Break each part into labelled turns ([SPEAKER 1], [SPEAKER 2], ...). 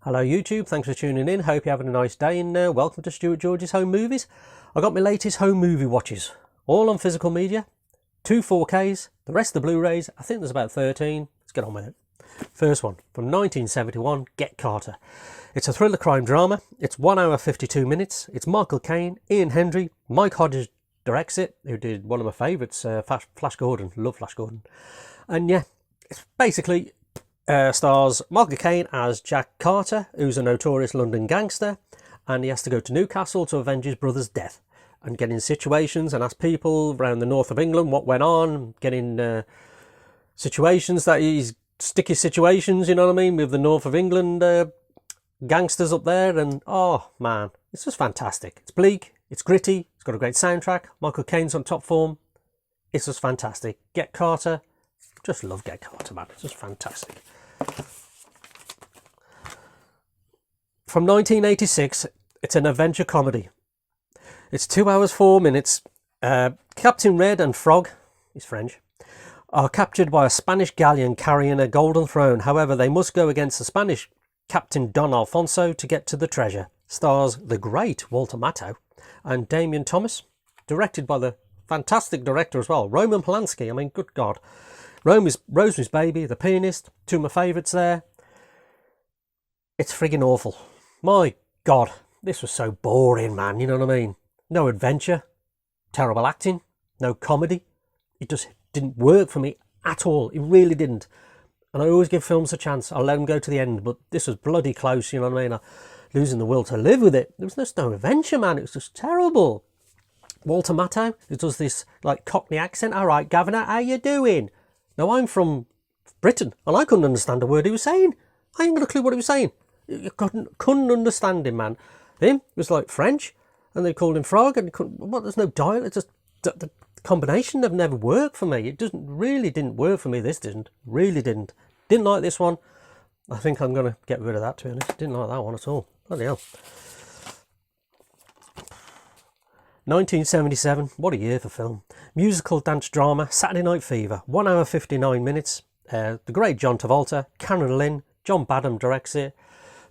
[SPEAKER 1] Hello YouTube, thanks for tuning in. Hope you're having a nice day and welcome to Stuart George's Home Movies. I got my latest home movie watches, all on physical media, 2 4Ks, the rest of the Blu-rays. I think there's about 13. Let's get on with it. First one, from 1971, Get Carter. It's a thriller crime drama. It's 1 hour 52 minutes. It's Michael Caine, Ian Hendry, Mike Hodges directs it, who did one of my favourites, Flash Gordon. Love Flash Gordon. And yeah, it's basically stars Michael Caine as Jack Carter, who's a notorious London gangster, and he has to go to Newcastle to avenge his brother's death and get in situations and ask people around the north of England what went on, get in situations that he's sticky situations, you know what I mean, with the north of England gangsters up there. And oh man, it's just fantastic. It's bleak, it's gritty, it's got a great soundtrack, Michael Caine's on top form. It's just fantastic. Get Carter, just love Get Carter, man. It's just fantastic. From 1986, it's an adventure comedy. It's 2 hours 4 minutes. Captain Red and Frog, he's French, are captured by a Spanish galleon carrying a golden throne. However, they must go against the Spanish Captain Don Alfonso to get to the treasure. Stars the great Walter Matthau and Damien Thomas. Directed by the fantastic director as well, Roman Polanski. I mean, good God. Rosemary's Baby, The Pianist, two of my favourites there. It's friggin' awful. My God, this was so boring, man, you know what I mean? No adventure, terrible acting, no comedy. It just didn't work for me at all. It really didn't. And I always give films a chance. I'll let them go to the end, but this was bloody close, you know what I mean? Losing the will to live with it. There was just no adventure, man. It was just terrible. Walter Matthau, who does this like Cockney accent. All right, Governor, how you doing? Now, I'm from Britain, and I couldn't understand a word he was saying. I ain't got a clue what he was saying. You couldn't understand him, man. Him was like French, and they called him Frog, and there's no dialect. It's just the combination have never worked for me. It didn't work for me. This didn't. Really didn't. Didn't like this one. I think I'm going to get rid of that, to be honest. Didn't like that one at all. Bloody hell. 1977, what a year for film. Musical dance drama, Saturday Night Fever, 1 hour 59 minutes. The great John Travolta, Karen Lynn, John Badham directs it.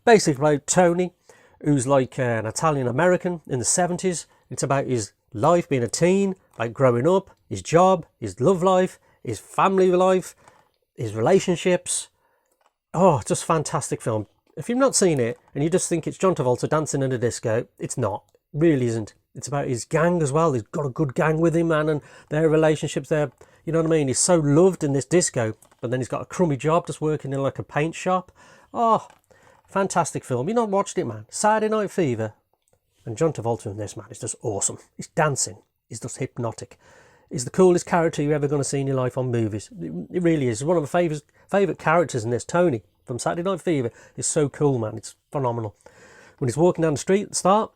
[SPEAKER 1] Basically about Tony, who's like an Italian American in the 70s. It's about his life being a teen, like growing up, his job, his love life, his family life, his relationships. Oh, just fantastic film. If you've not seen it and you just think it's John Travolta dancing in a disco, it's not. Really isn't. It's about his gang as well. He's got a good gang with him, man, and their relationships there. You know what I mean? He's so loved in this disco, but then he's got a crummy job just working in like a paint shop. Oh, fantastic film. You not watched it, man. Saturday Night Fever. And John Travolta in this, man, is just awesome. He's dancing. He's just hypnotic. He's the coolest character you're ever going to see in your life on movies. It really is. One of my favourite characters in this, Tony, from Saturday Night Fever, is so cool, man. It's phenomenal. When he's walking down the street at the start,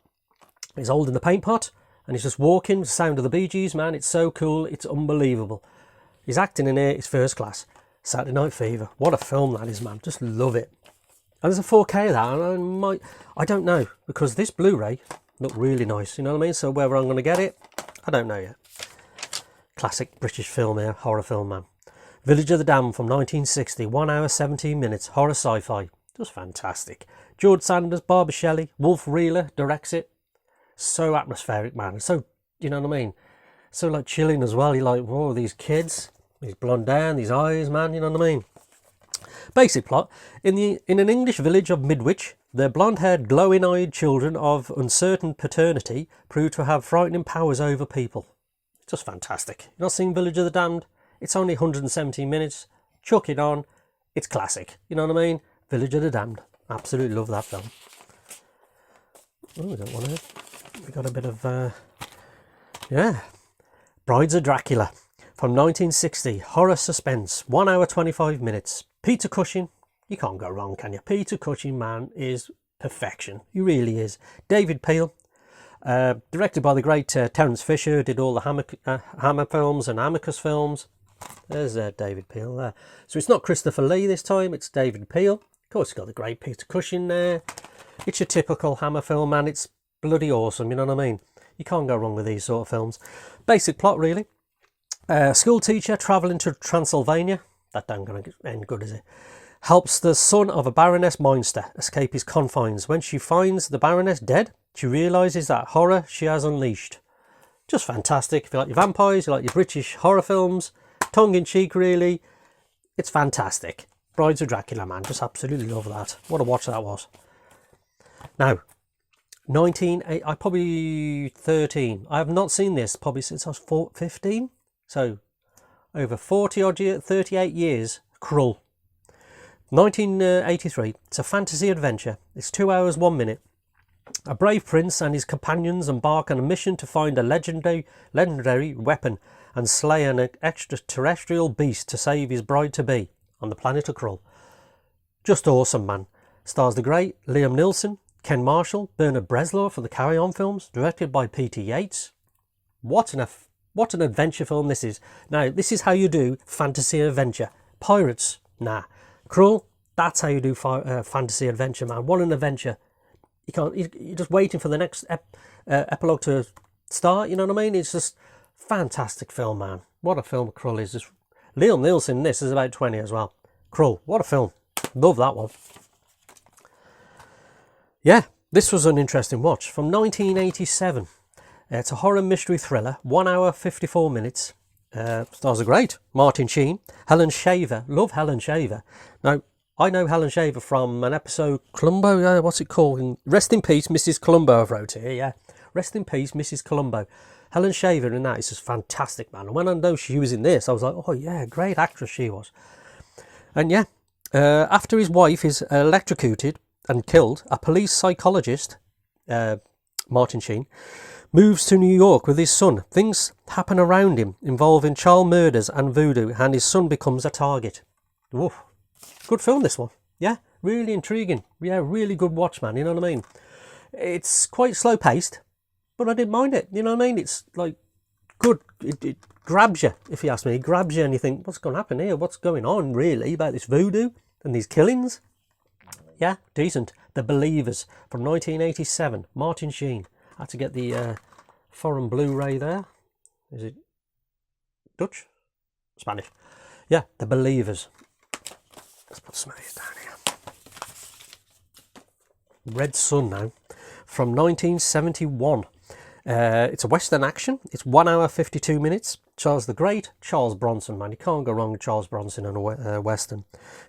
[SPEAKER 1] he's holding the paint pot and he's just walking with the sound of the Bee Gees, man. It's so cool. It's unbelievable. His acting in here is first class. Saturday Night Fever. What a film that is, man. Just love it. And there's a 4K of that. And I don't know, because this Blu-ray looked really nice. You know what I mean? So whether I'm going to get it, I don't know yet. Classic British film here. Horror film, man. Village of the Damned from 1960. 1 hour 17 minutes. Horror sci-fi. Just fantastic. George Sanders, Barbara Shelley, Wolf Wheeler directs it. So atmospheric, man. So, you know what I mean? So like chilling as well. You're like, whoa, these kids, these blonde hair, these eyes, man. You know what I mean? Basic plot: in an English village of Midwich, their blonde-haired, glowing-eyed children of uncertain paternity prove to have frightening powers over people. It's just fantastic. You've not seen Village of the Damned? It's only 117 minutes. Chuck it on. It's classic. You know what I mean? Village of the Damned. Absolutely love that film. Oh, we got one here. We got a bit of, yeah. Brides of Dracula from 1960. Horror suspense. 1 hour 25 minutes. Peter Cushing. You can't go wrong, can you? Peter Cushing, man, is perfection. He really is. David Peel. Directed by the great Terence Fisher, who did all the Hammer films and Amicus films. There's David Peel there. So it's not Christopher Lee this time, it's David Peel. Of course, it's got the great Peter Cushing there. It's your typical Hammer film, man. It's bloody awesome, you know what I mean? You can't go wrong with these sort of films. Basic plot, really. School teacher travelling to Transylvania. That don't going to end good, is it? helps the son of a Baroness Moonstruck escape his confines. When she finds the Baroness dead, she realises that horror she has unleashed. Just fantastic. If you like your vampires, you like your British horror films, tongue-in-cheek really, it's fantastic. Brides of Dracula, man, just absolutely love that. What a watch that was. Now, I probably 13. I have not seen this probably since I was 15. So, over 40 odd years, 38 years, Krull. 1983. It's a fantasy adventure. It's 2 hours, 1 minute. A brave prince and his companions embark on a mission to find a legendary weapon and slay an extraterrestrial beast to save his bride-to-be on the planet of Krull. Just awesome, man. Stars the great Liam Neeson, Ken Marshall, Bernard Bresslaw for the Carry On films, directed by Peter Yates. What an adventure film this is. Now, this is how you do fantasy adventure. Pirates, nah. Krull, that's how you do fantasy adventure, man. What an adventure. You're just waiting for the next epilogue to start, you know what I mean? It's just fantastic film, man. What a film Krull is. Just, Liam Neeson in this is about 20 as well. Krull, what a film. Love that one. Yeah, this was an interesting watch. From 1987. It's a horror mystery thriller. 1 hour, 54 minutes. Stars are great. Martin Sheen. Helen Shaver. Love Helen Shaver. Now, I know Helen Shaver from an episode, Columbo, what's it called? Rest in Peace, Mrs. Columbo, I've wrote here, yeah. Rest in Peace, Mrs. Columbo. Helen Shaver in that is just fantastic, man. And when I know she was in this, I was like, oh yeah, great actress she was. And yeah, after his wife is electrocuted and killed, a police psychologist, Martin Sheen, moves to New York with his son. Things happen around him involving child murders and voodoo, and his son becomes a target. Woof. Good film, this one. Yeah, really intriguing. Yeah, really good watch, man. You know what I mean? It's quite slow paced, but I didn't mind it. You know what I mean? It's like good. It grabs you, if you ask me. It grabs you and you think, what's going to happen here? What's going on, really, about this voodoo and these killings? Yeah, decent. The Believers from 1987. Martin Sheen. I had to get the foreign Blu-ray there. Is it Dutch? Spanish. Yeah, The Believers. Let's put some of these down here. Red Sun now. From 1971. It's a Western action. It's 1 hour, 52 minutes. Charles the Great. Charles Bronson, man. You can't go wrong with Charles Bronson in a Western.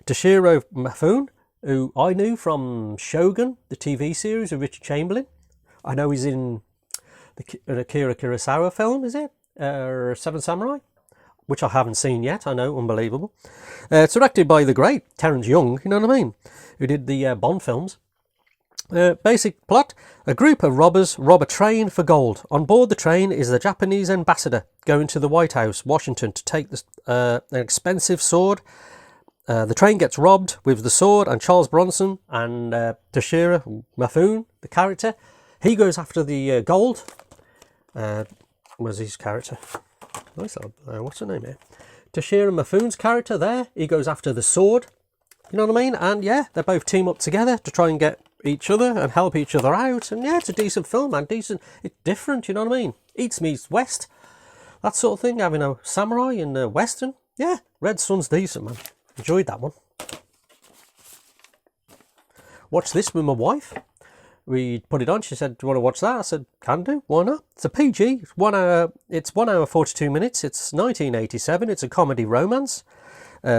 [SPEAKER 1] Toshiro Mifune, who I knew from Shogun, the TV series with Richard Chamberlain. I know he's in the Akira Kurosawa film, is it? Seven Samurai, which I haven't seen yet. I know, unbelievable. It's directed by the great Terence Young, you know what I mean? Who did the Bond films. Basic plot. A group of robbers rob a train for gold. On board the train is the Japanese ambassador going to the White House, Washington, to take an expensive sword. The train gets robbed with the sword, and Charles Bronson and Toshiro Mifune, the character, he goes after the gold. Where's his character? Nice little, what's her name here? Toshiro Mifune's character there, he goes after the sword. You know what I mean? And yeah, they both team up together to try and get each other and help each other out. And yeah, it's a decent film, man. Decent. It's different, you know what I mean? East meets West. That sort of thing, having a samurai and a Western. Yeah, Red Sun's decent, man. Enjoyed that one. Watched this with my wife. We put it on. She said, do you want to watch that? I said, can do. Why not? It's a PG. It's 1 hour. It's 1 hour 42 minutes. It's 1987. It's a comedy romance.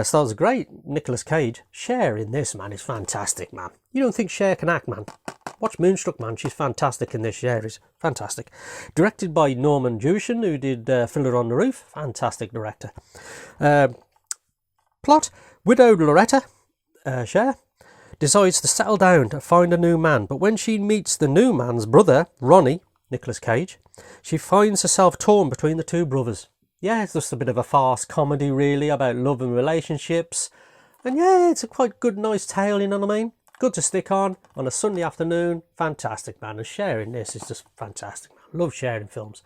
[SPEAKER 1] Stars great. Nicolas Cage. Cher in this, man, is fantastic, man. You don't think Cher can act, man? Watch Moonstruck, man. She's fantastic in this. Cher is fantastic. Directed by Norman Jewison, who did Fiddler on the Roof. Fantastic director. Plot. Widowed Loretta, Cher, decides to settle down to find a new man, but when she meets the new man's brother, Ronnie, Nicolas Cage, she finds herself torn between the two brothers. Yeah, it's just a bit of a farce comedy, really, about love and relationships. And yeah, it's a quite good, nice tale, you know what I mean? Good to stick on a Sunday afternoon. Fantastic, man. And sharing this is just fantastic, man. Love sharing films.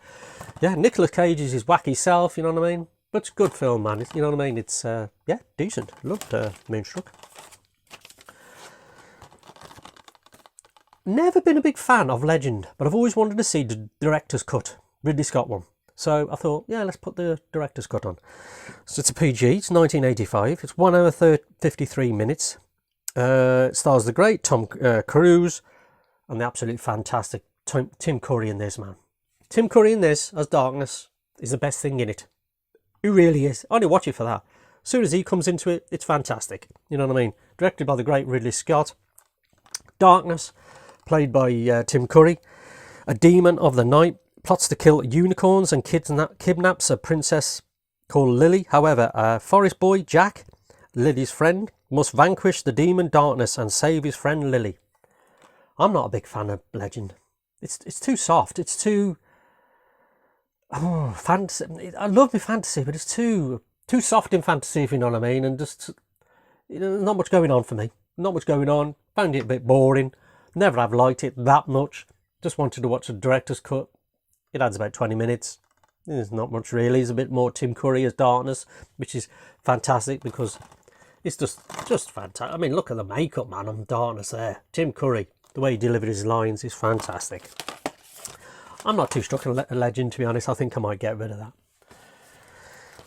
[SPEAKER 1] Yeah, Nicolas Cage is his wacky self, you know what I mean? But it's a good film, man. You know what I mean? It's, yeah, decent. Loved Moonstruck. Never been a big fan of Legend, but I've always wanted to see the director's cut. Ridley Scott one. So I thought, yeah, let's put the director's cut on. So it's a PG, it's 1985, it's 1 hour 53 minutes. It stars the great Tom Cruise and the absolutely fantastic Tim Curry in this, man. Tim Curry in this as Darkness is the best thing in it. He really is. I only watch it for that. As soon as he comes into it, it's fantastic. You know what I mean? Directed by the great Ridley Scott. Darkness, played by Tim Curry. A demon of the night, plots to kill unicorns and kidnaps a princess called Lily. However, forest boy Jack, Lily's friend, must vanquish the demon Darkness and save his friend Lily. I'm not a big fan of Legend. It's too soft. It's too fantasy. I love my fantasy, but it's too soft in fantasy, if you know what I mean. And just, you know, not much going on for me. Not much going on. Found it a bit boring. Never have liked it that much. Just wanted to watch the director's cut. It adds about 20 minutes. There's not much really. It's a bit more Tim Curry as Darkness, which is fantastic because it's just fantastic. I mean, look at the makeup, man, on Darkness there. Tim Curry, the way he delivered his lines is fantastic. I'm not too struck on Legend, to be honest. I think I might get rid of that.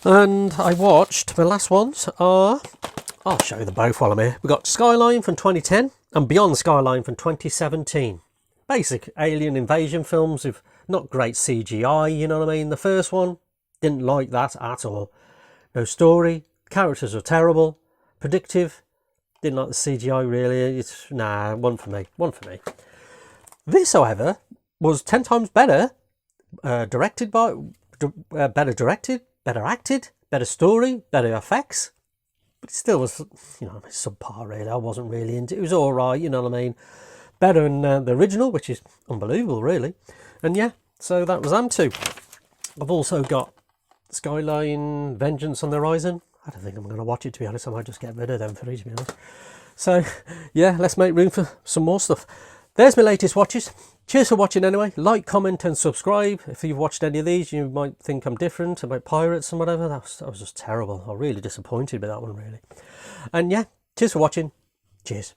[SPEAKER 1] And I watched, the last ones are, I'll show you them both while I'm here. We've got Skyline from 2010 and Beyond Skyline from 2017. Basic alien invasion films with not great CGI, you know what I mean? The first one, didn't like that at all. No story, characters are terrible, predictive, didn't like the CGI really. It's, nah, one for me. This, however, was 10 times better, better directed, better acted, better story, better effects. But it still was, you know, subpar really. I wasn't really into it. It was all right, you know what I mean? Better than the original, which is unbelievable, really. And yeah, so that was them two. I've also got Skyline Vengeance on the Horizon. I don't think I'm going to watch it, to be honest. I might just get rid of them three, to be honest. So, yeah, let's make room for some more stuff. There's my latest watches. Cheers for watching anyway. Like, comment and subscribe. If you've watched any of these, you might think I'm different about pirates and whatever. That was just terrible. I'm really disappointed with that one, really. And yeah, cheers for watching. Cheers.